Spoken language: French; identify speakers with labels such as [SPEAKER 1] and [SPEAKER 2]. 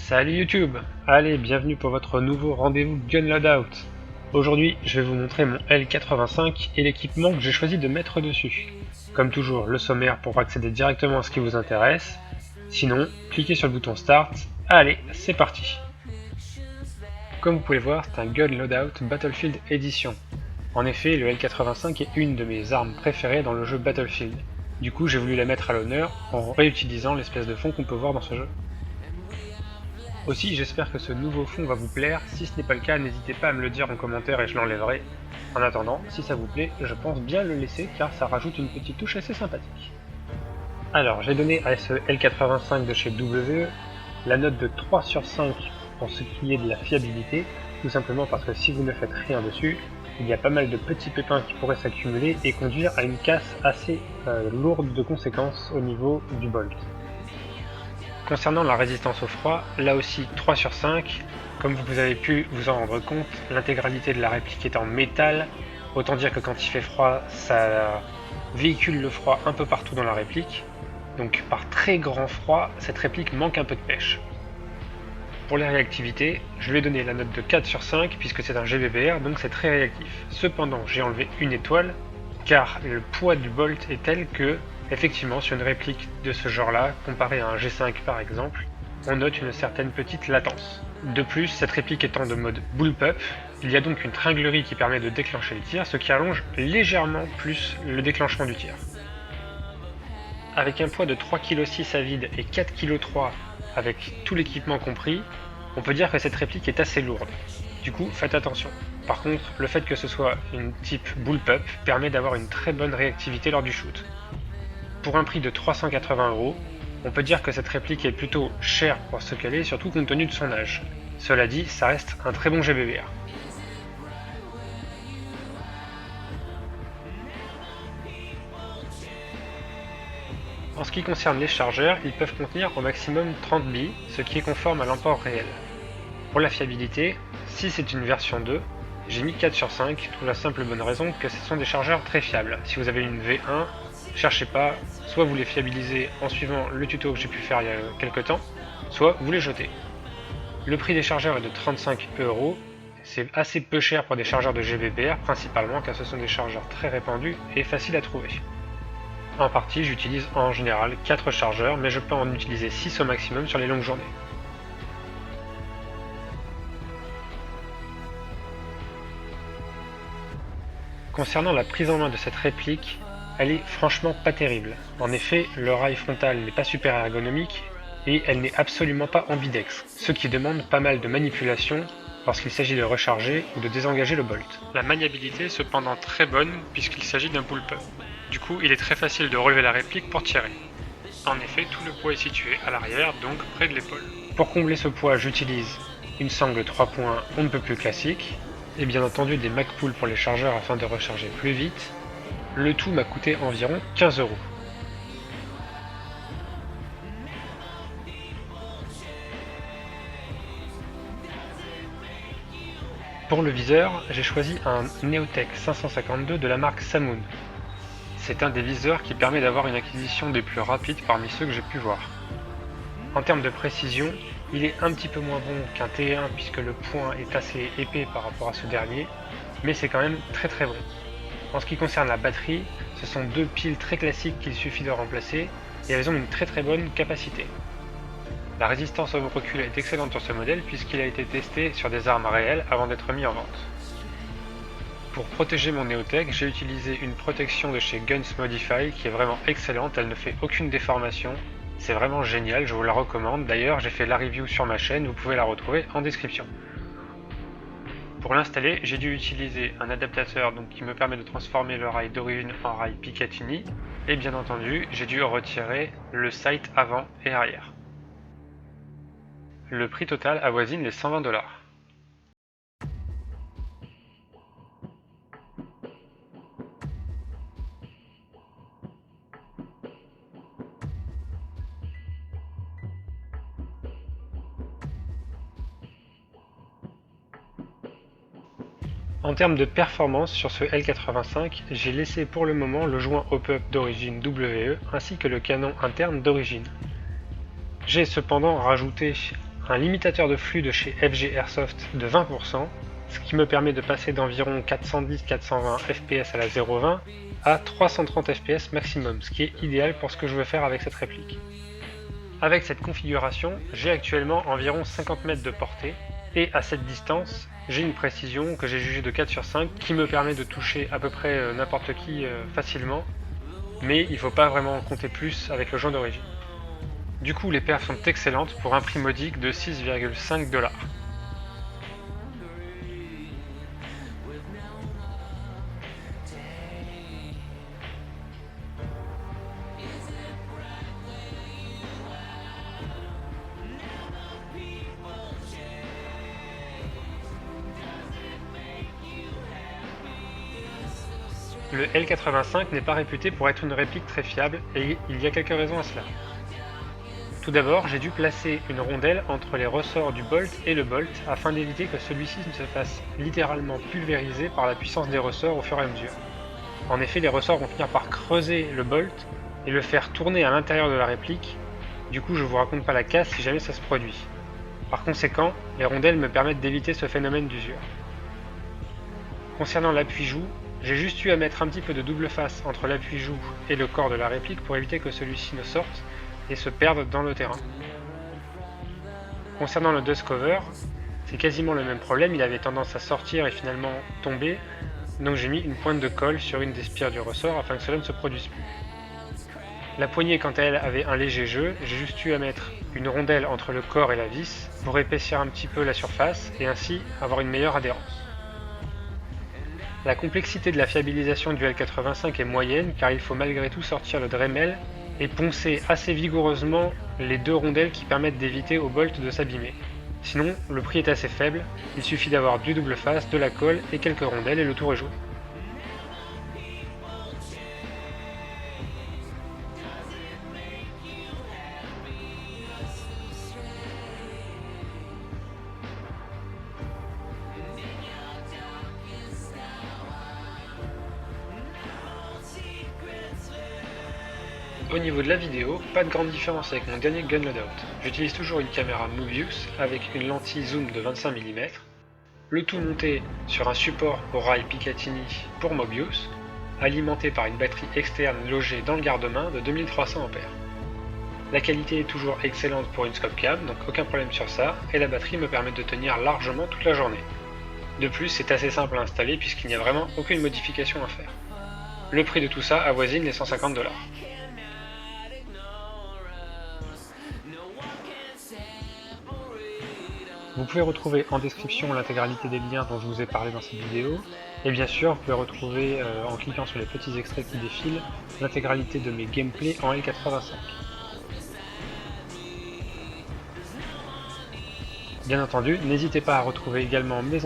[SPEAKER 1] Salut YouTube! Allez, bienvenue pour votre nouveau rendez-vous Gun Loadout. Aujourd'hui, je vais vous montrer mon L85 et l'équipement que j'ai choisi de mettre dessus. Comme toujours, le sommaire pour accéder directement à ce qui vous intéresse. Sinon, cliquez sur le bouton Start. Allez, c'est parti! Comme vous pouvez voir, c'est un Gun Loadout Battlefield Edition. En effet, le L85 est une de mes armes préférées dans le jeu Battlefield. Du coup, j'ai voulu la mettre à l'honneur en réutilisant l'espèce de fond qu'on peut voir dans ce jeu. Aussi, j'espère que ce nouveau fond va vous plaire. Si ce n'est pas le cas, n'hésitez pas à me le dire en commentaire et je l'enlèverai. En attendant, si ça vous plaît, je pense bien le laisser car ça rajoute une petite touche assez sympathique. Alors, j'ai donné à ce L85 de chez WE la note de 3 sur 5 pour ce qui est de la fiabilité, tout simplement parce que si vous ne faites rien dessus, il y a pas mal de petits pépins qui pourraient s'accumuler et conduire à une casse assez lourde de conséquences au niveau du bolt. Concernant la résistance au froid, là aussi 3 sur 5, comme vous avez pu vous en rendre compte, l'intégralité de la réplique est en métal, autant dire que quand il fait froid, ça véhicule le froid un peu partout dans la réplique, donc par très grand froid, cette réplique manque un peu de pêche. Pour les réactivités, je lui ai donné la note de 4 sur 5 puisque c'est un GBBR, donc c'est très réactif. Cependant, j'ai enlevé une étoile, car le poids du bolt est tel que, effectivement, sur une réplique de ce genre-là, comparé à un G5 par exemple, on note une certaine petite latence. De plus, cette réplique étant de mode bullpup, il y a donc une tringlerie qui permet de déclencher le tir, ce qui allonge légèrement plus le déclenchement du tir. Avec un poids de 3,6 kg à vide et 4,3 kg avec tout l'équipement compris, on peut dire que cette réplique est assez lourde. Du coup, faites attention. Par contre, le fait que ce soit une type bullpup permet d'avoir une très bonne réactivité lors du shoot. Pour un prix de 380 €, on peut dire que cette réplique est plutôt chère pour ce qu'elle est, surtout compte tenu de son âge. Cela dit, ça reste un très bon GBBR. En ce qui concerne les chargeurs, ils peuvent contenir au maximum 30 billes, ce qui est conforme à l'emport réel. Pour la fiabilité, si c'est une version 2, j'ai mis 4 sur 5 pour la simple bonne raison que ce sont des chargeurs très fiables. Si vous avez une V1, cherchez pas, soit vous les fiabilisez en suivant le tuto que j'ai pu faire il y a quelques temps, soit vous les jetez. Le prix des chargeurs est de 35 €, c'est assez peu cher pour des chargeurs de GBBR, principalement car ce sont des chargeurs très répandus et faciles à trouver. En partie, j'utilise en général 4 chargeurs, mais je peux en utiliser 6 au maximum sur les longues journées. Concernant la prise en main de cette réplique, elle est franchement pas terrible. En effet, le rail frontal n'est pas super ergonomique et elle n'est absolument pas ambidex, ce qui demande pas mal de manipulation lorsqu'il s'agit de recharger ou de désengager le bolt. La maniabilité est cependant très bonne puisqu'il s'agit d'un bullpup. Du coup, il est très facile de relever la réplique pour tirer. En effet, tout le poids est situé à l'arrière, donc près de l'épaule. Pour combler ce poids, j'utilise une sangle 3 points on ne peut plus classique, et bien entendu des MagPull pour les chargeurs afin de recharger plus vite. Le tout m'a coûté environ 15 €. Pour le viseur, j'ai choisi un Neotech 552 de la marque Samund. C'est un des viseurs qui permet d'avoir une acquisition des plus rapides parmi ceux que j'ai pu voir. En termes de précision, il est un petit peu moins bon qu'un T1 puisque le point est assez épais par rapport à ce dernier, mais c'est quand même très très bon. En ce qui concerne la batterie, ce sont deux piles très classiques qu'il suffit de remplacer et elles ont une très très bonne capacité. La résistance au recul est excellente sur ce modèle puisqu'il a été testé sur des armes réelles avant d'être mis en vente. Pour protéger mon Neotech, j'ai utilisé une protection de chez Guns Modify qui est vraiment excellente, elle ne fait aucune déformation. C'est vraiment génial, je vous la recommande. D'ailleurs, j'ai fait la review sur ma chaîne, vous pouvez la retrouver en description. Pour l'installer, j'ai dû utiliser un adaptateur qui me permet de transformer le rail d'origine en rail Picatinny. Et bien entendu, j'ai dû retirer le sight avant et arrière. Le prix total avoisine les 120 $. En termes de performance sur ce L85, j'ai laissé pour le moment le joint hop-up d'origine WE ainsi que le canon interne d'origine. J'ai cependant rajouté un limitateur de flux de chez FG Airsoft de 20%, ce qui me permet de passer d'environ 410-420 fps à la 0.20 à 330 fps maximum, ce qui est idéal pour ce que je veux faire avec cette réplique. Avec cette configuration, j'ai actuellement environ 50 mètres de portée, et à cette distance, j'ai une précision que j'ai jugée de 4 sur 5 qui me permet de toucher à peu près n'importe qui facilement, mais il ne faut pas vraiment compter plus avec le joint d'origine. Du coup, les perfs sont excellentes pour un prix modique de 6,5 $. Le L85 n'est pas réputé pour être une réplique très fiable et il y a quelques raisons à cela. Tout d'abord, j'ai dû placer une rondelle entre les ressorts du bolt et le bolt afin d'éviter que celui-ci ne se fasse littéralement pulvériser par la puissance des ressorts au fur et à mesure. En effet, les ressorts vont finir par creuser le bolt et le faire tourner à l'intérieur de la réplique, du coup je vous raconte pas la casse si jamais ça se produit. Par conséquent, les rondelles me permettent d'éviter ce phénomène d'usure. Concernant l'appui-joue, j'ai juste eu à mettre un petit peu de double face entre l'appui-joue et le corps de la réplique pour éviter que celui-ci ne sorte et se perde dans le terrain. Concernant le dust cover, c'est quasiment le même problème, il avait tendance à sortir et finalement tomber, donc j'ai mis une pointe de colle sur une des spires du ressort afin que cela ne se produise plus. La poignée quant à elle avait un léger jeu, j'ai juste eu à mettre une rondelle entre le corps et la vis pour épaissir un petit peu la surface et ainsi avoir une meilleure adhérence. La complexité de la fiabilisation du L85 est moyenne car il faut malgré tout sortir le Dremel et poncer assez vigoureusement les deux rondelles qui permettent d'éviter au bolt de s'abîmer. Sinon, le prix est assez faible, il suffit d'avoir du double face, de la colle et quelques rondelles et le tour est joué. Au niveau de la vidéo, pas de grande différence avec mon dernier Gun Loadout. J'utilise toujours une caméra Mobius avec une lentille zoom de 25 mm, le tout monté sur un support au rail Picatinny pour Mobius, alimenté par une batterie externe logée dans le garde-main de 2300 A. La qualité est toujours excellente pour une scope cam, donc aucun problème sur ça, et la batterie me permet de tenir largement toute la journée. De plus, c'est assez simple à installer puisqu'il n'y a vraiment aucune modification à faire. Le prix de tout ça avoisine les 150 $. Vous pouvez retrouver en description l'intégralité des liens dont je vous ai parlé dans cette vidéo, et bien sûr vous pouvez retrouver en cliquant sur les petits extraits qui défilent l'intégralité de mes gameplays en L85. Bien entendu, n'hésitez pas à retrouver également mes